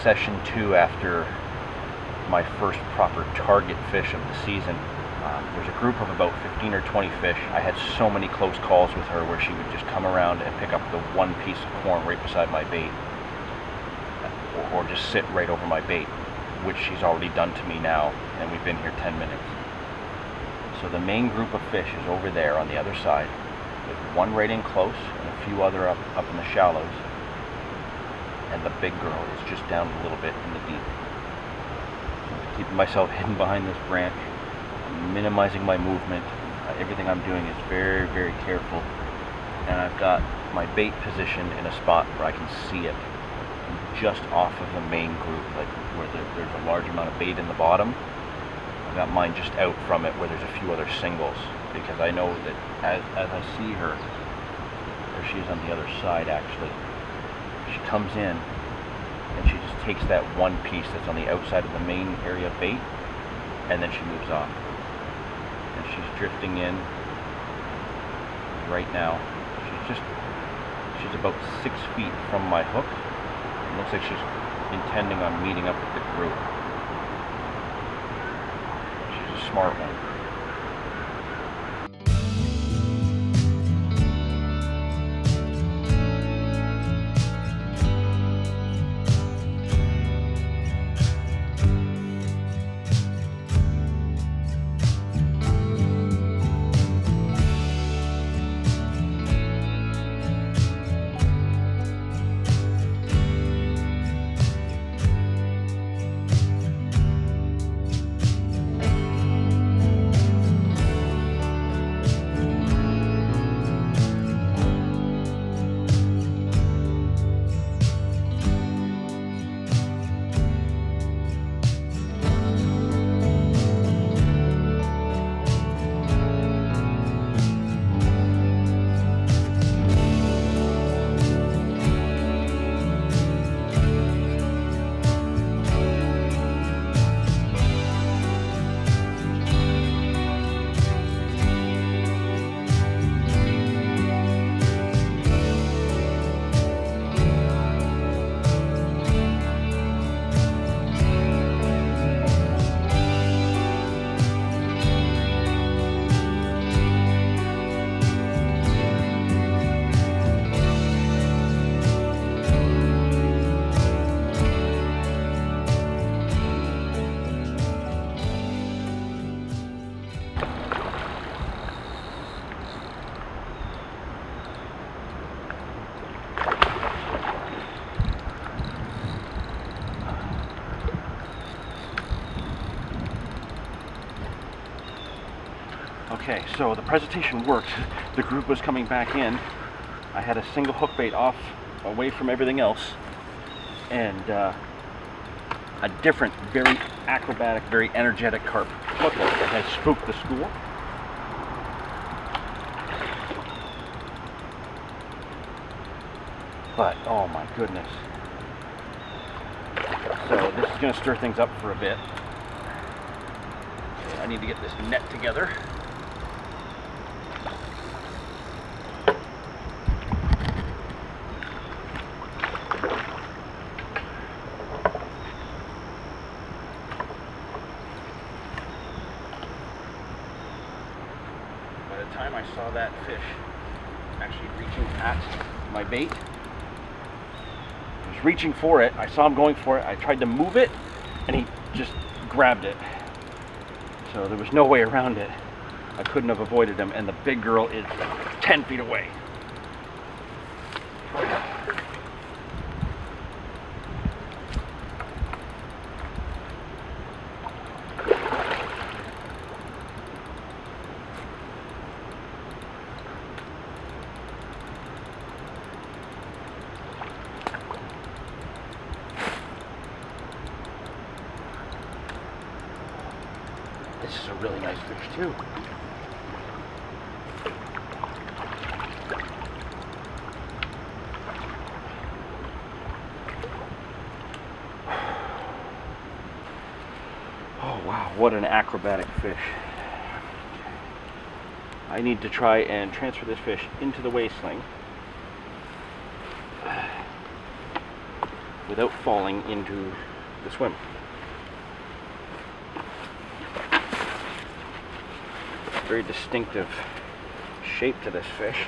session 2 after my first proper target fish of the season. There's a group of about 15 or 20 fish. I had so many close calls with her where she would just come around and pick up the one piece of corn right beside my bait, or just sit right over my bait, which she's already done to me now, and we've been here 10 minutes. So the main group of fish is over there on the other side, with one right in close and a few other up in the shallows, and the big girl is just down a little bit in the deep. I'm keeping myself hidden behind this branch, I'm minimizing my movement. Everything I'm doing is very, very careful, and I've got my bait positioned in a spot where I can see it, just off of the main group, like where there's a large amount of bait in the bottom. I've got mine just out from it where there's a few other singles, because I know that as I see her, there she is on the other side actually, she comes in and she just takes that one piece that's on the outside of the main area of bait, and then she moves on. And she's drifting in right now. She's about 6 feet from my hook. It looks like she's intending on meeting up with the group. She's a smart one. Okay, so the presentation worked. The group was coming back in. I had a single hook bait off, away from everything else, and a different, very acrobatic, very energetic carp hook hook that has spooked the school. But, oh my goodness. So this is going to stir things up for a bit. I need to get this net together. By the time I saw that fish actually reaching at my bait, I was reaching for it, I saw him going for it, I tried to move it, and he just grabbed it. So there was no way around it. I couldn't have avoided him, and the big girl is 10 feet away. This is a really nice fish too. Oh wow, what an acrobatic fish. I need to try and transfer this fish into the waist sling. without falling into the swim. Very distinctive shape to this fish.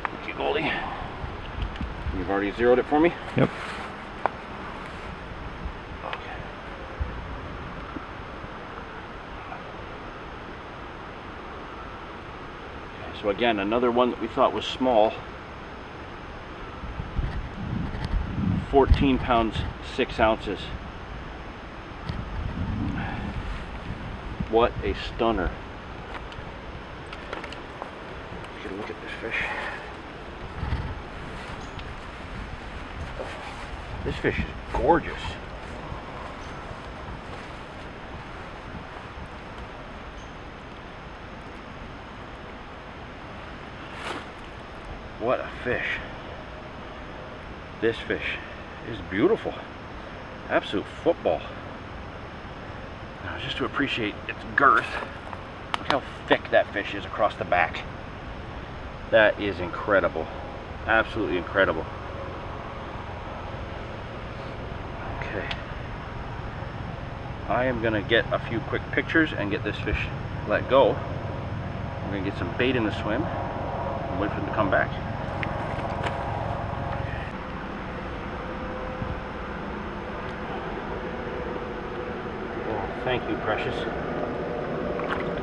Thank you, Goldie. You've already zeroed it for me? Yep. So again, another one that we thought was small. 14 pounds, 6 ounces. What a stunner. Get a look at this fish. This fish is gorgeous. What a fish. This fish is beautiful. Absolute football. Now, just to appreciate its girth, look how thick that fish is across the back. That is incredible. Absolutely incredible. Okay. I am gonna get a few quick pictures and get this fish let go. I'm gonna get some bait in the swim and wait for them to come back. Thank you, precious.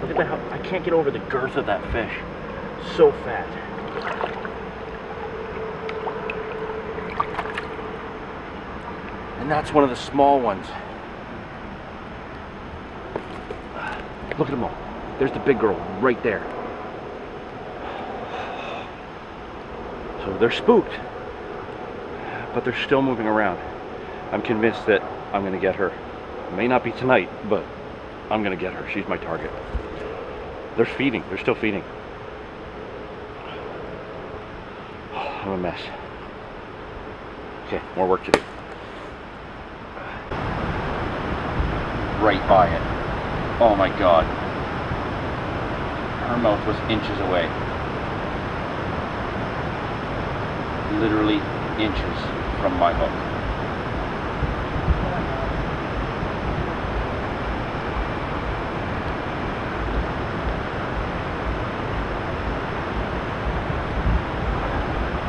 Look at that, I can't get over the girth of that fish. So fat. And that's one of the small ones. Look at them all. There's the big girl right there. So they're spooked, but they're still moving around. I'm convinced that I'm gonna get her. It may not be tonight, but I'm gonna get her. She's my target. They're feeding. They're still feeding. I'm a mess. Okay, more work to do. Right by it. Oh my God. Her mouth was inches away. Literally inches from my hook.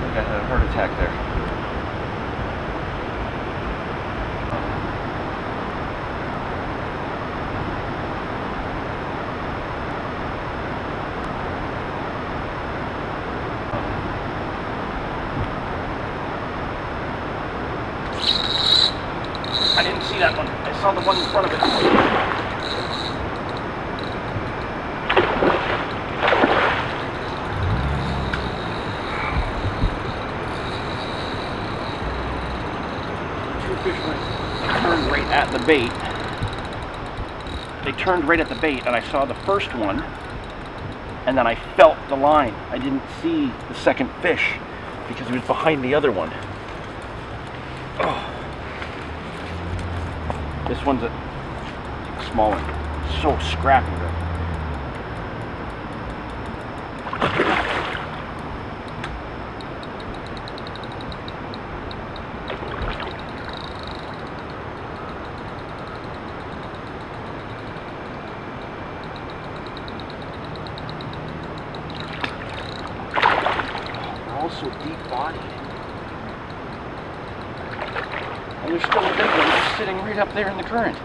I had a heart attack there. I didn't see that one. I saw the one in front of it. Turned right at the bait. They turned right at the bait, and I saw the first one, and then I felt the line. I didn't see the second fish because he was behind the other one. Oh. This one's a small one. So scrappy though. So deep-bodied, and there's still a big one just sitting right up there in the current.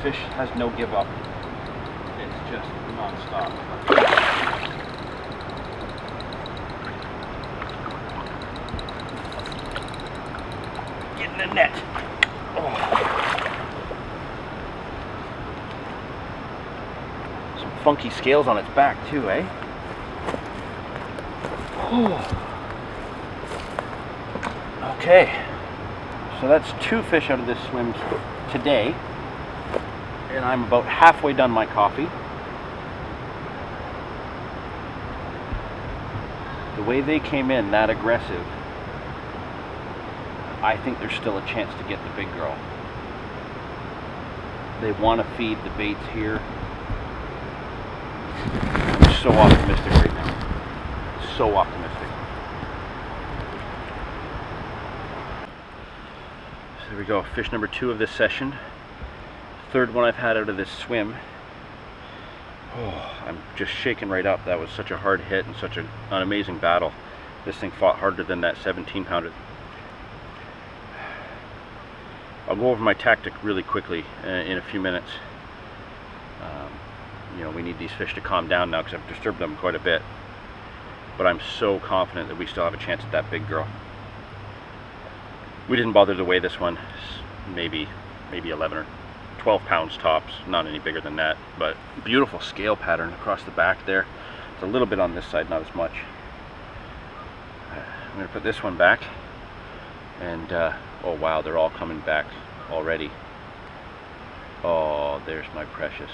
fish has no give up. It's just non-stop. Get in the net. Oh. Some funky scales on its back too, eh? Oh. Okay, so that's 2 fish out of this swim today, and I'm about halfway done my coffee. The way they came in that aggressive, I think there's still a chance to get the big girl. They want to feed the baits here. I'm so optimistic right now. So optimistic. So there we go, fish number 2 of this session. 3rd one I've had out of this swim. Oh, I'm just shaking right up. That was such a hard hit and such an amazing battle. This thing fought harder than that 17-pounder. I'll go over my tactic really quickly in a few minutes. You know, we need these fish to calm down now because I've disturbed them quite a bit. But I'm so confident that we still have a chance at that big girl. We didn't bother to weigh this one. Maybe 11 or 12 pounds tops, not any bigger than that, but beautiful scale pattern across the back there. It's a little bit on this side, not as much. I'm going to put this one back, and oh wow, they're all coming back already. Oh, there's my precious.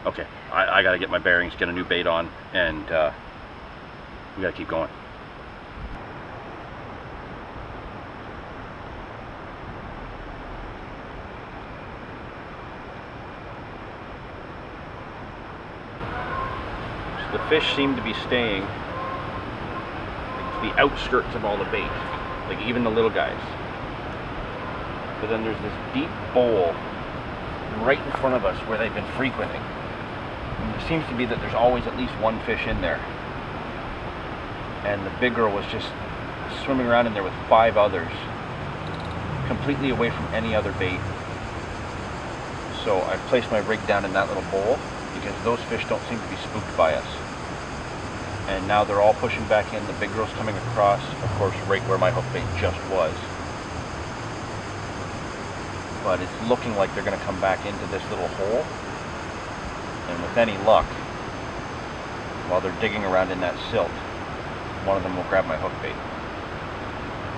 Okay, I got to get my bearings, get a new bait on, and we got to keep going. The fish seem to be staying to the outskirts of all the bait, like even the little guys. But then there's this deep bowl right in front of us where they've been frequenting. And it seems to be that there's always at least one fish in there. And the big girl was just swimming around in there with 5 others, completely away from any other bait. So I've placed my rig down in that little bowl because those fish don't seem to be spooked by us. And now they're all pushing back in. The big girl's coming across, of course, right where my hook bait just was. But it's looking like they're going to come back into this little hole. And with any luck, while they're digging around in that silt, one of them will grab my hook bait.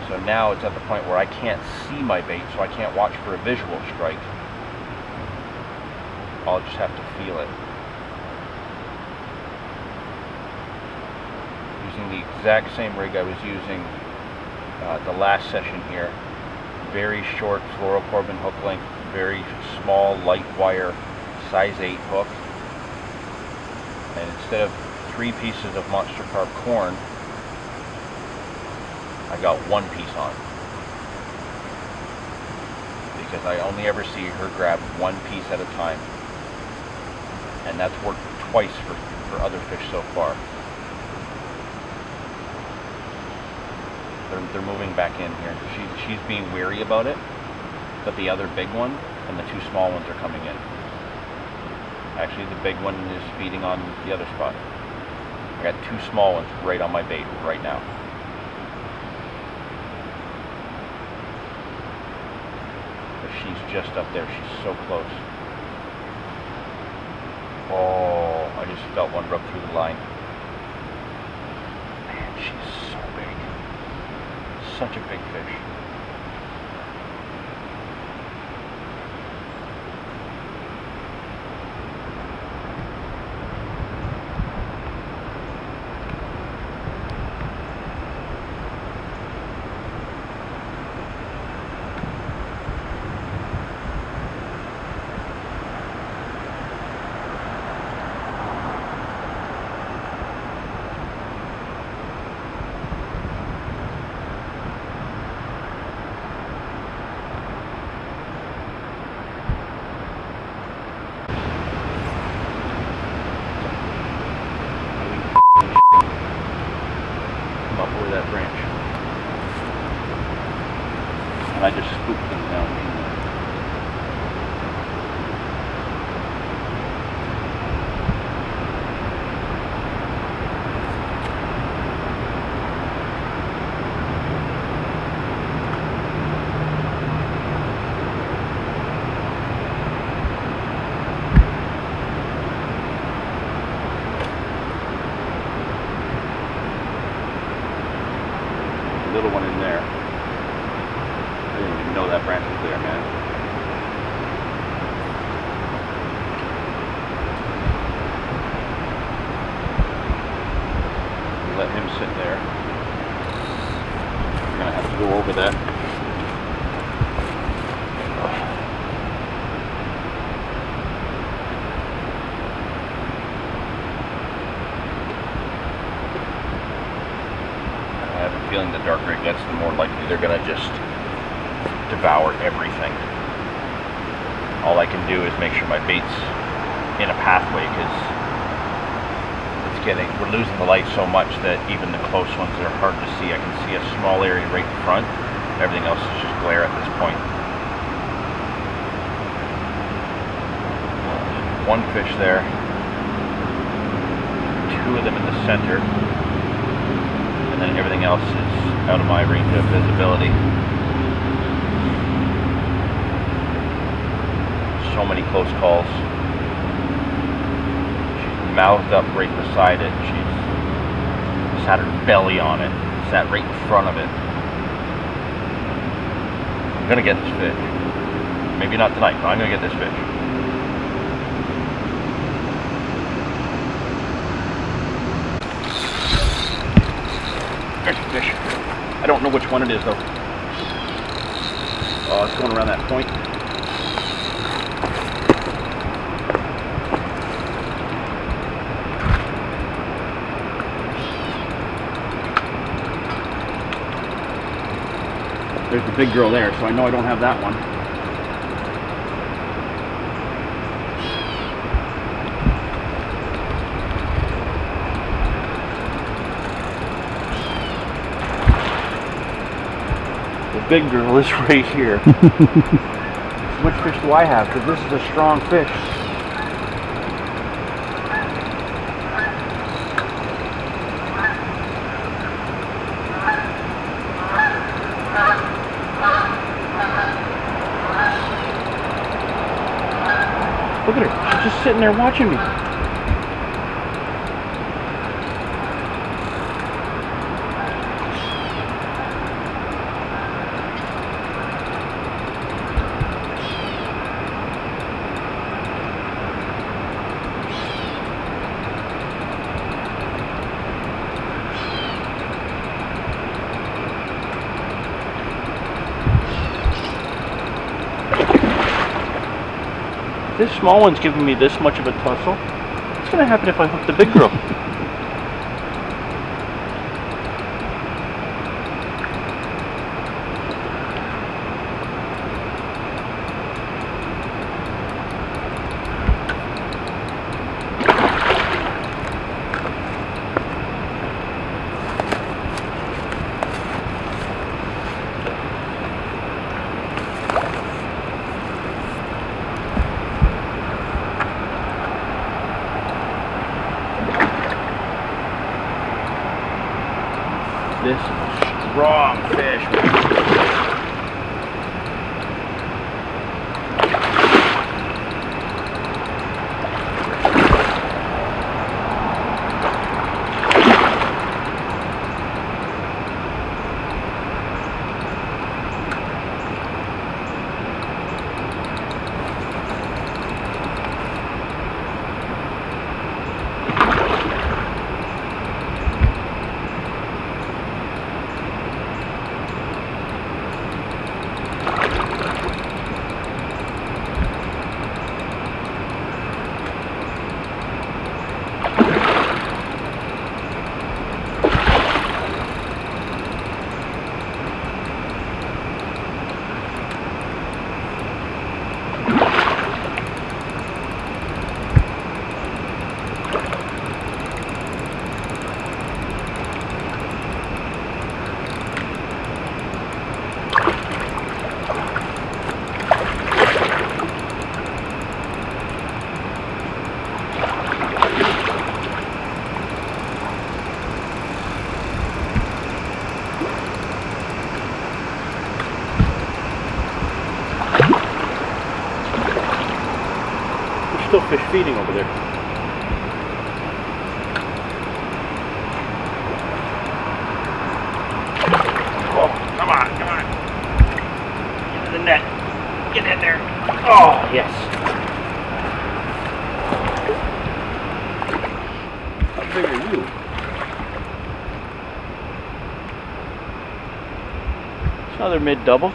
So now it's at the point where I can't see my bait, so I can't watch for a visual strike. I'll just have to feel it. Using the exact same rig I was using the last session here. Very short fluorocarbon hook length, very small light wire, size 8 hook. And instead of 3 pieces of monster carp corn, I got 1 piece on. Because I only ever see her grab 1 piece at a time. And that's worked twice for other fish so far. They're moving back in here. She's being wary about it, but the other big one and the 2 small ones are coming in. Actually, the big one is feeding on the other spot. I got 2 small ones right on my bait right now. But she's just up there. She's so close. Oh, I just felt one rub through the line. Man, she's so big. Such a big fish. That branch, and I just scooped them down in there. little one in there. I didn't even know that branch was there, man. Let him sit there. We're gonna have to go over that. I have a feeling the darker it gets, the more likely they're gonna just devour everything. All I can do is make sure my bait's in a pathway, because we're losing the light so much that even the close ones are hard to see. I can see a small area right in front. Everything else is just glare at this point. One fish there. Two of them in the center. And then everything else is out of my range of visibility. So many close calls. Mouthed up right beside it. She's had her belly on it. Sat right in front of it. I'm gonna get this fish. Maybe not tonight, but I'm gonna get this fish. There's a fish. I don't know which one it is though. Oh, it's going around that point. There's the big girl there, so I know I don't have that one. The big girl is right here. Which fish do I have? Because this is a strong fish. Look at her, she's just sitting there watching me. This small one's giving me this much of a tussle. What's going to happen if I hook the big girl? This is a strong fish. Still fish feeding over there. Another mid double.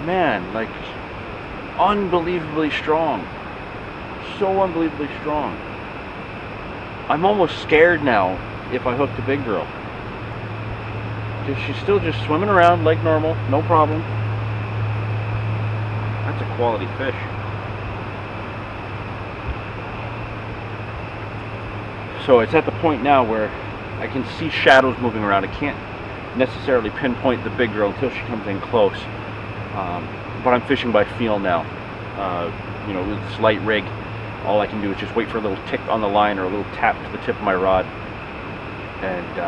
Man, like, unbelievably strong. So unbelievably strong. I'm almost scared now if I hook the big girl. Because she's still just swimming around like normal, no problem. That's a quality fish. So it's at the point now where I can see shadows moving around. I can't necessarily pinpoint the big girl until she comes in close. But I'm fishing by feel now. You know, with this light rig, all I can do is just wait for a little tick on the line or a little tap to the tip of my rod. And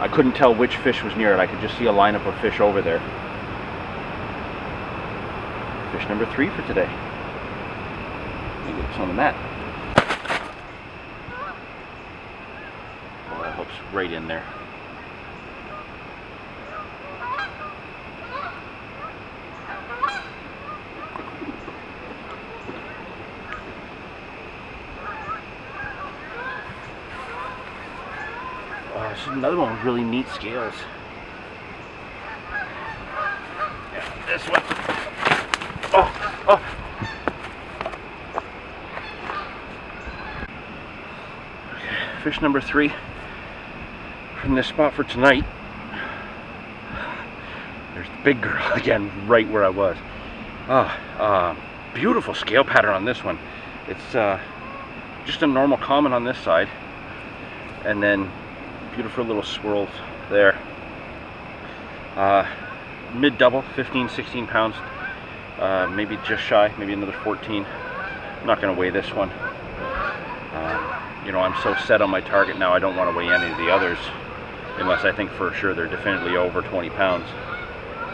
I couldn't tell which fish was near it. I could just see a lineup of fish over there. Fish number 3 for today. Let me get this on the mat. Oh, that hook's right in there. This is another one with really neat scales. Yeah, this one. Oh. Okay, fish number 3 from this spot for tonight. There's the big girl again, right where I was. Beautiful scale pattern on this one. It's just a normal common on this side, and then beautiful little swirls there. Mid double, 15-16 pounds, maybe just shy, maybe another 14. I'm not going to weigh this one. You know, I'm so set on my target now, I don't want to weigh any of the others unless I think for sure they're definitely over 20 pounds.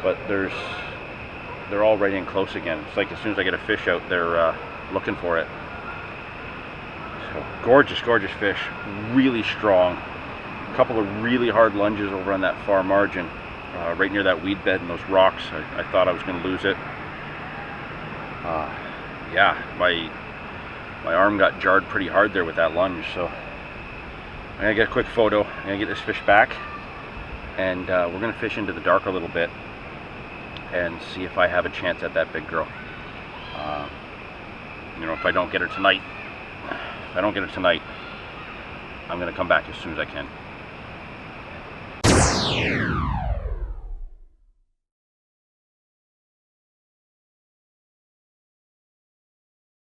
But they're all right in close again. It's like as soon as I get a fish out, they're looking for it. So gorgeous, gorgeous fish, really strong. A couple of really hard lunges over on that far margin, right near that weed bed and those rocks. I thought I was going to lose it. Yeah, my arm got jarred pretty hard there with that lunge. So I'm going to get a quick photo. I'm going to get this fish back, and we're going to fish into the dark a little bit and see if I have a chance at that big girl. You know, if I don't get her tonight, I'm going to come back as soon as I can.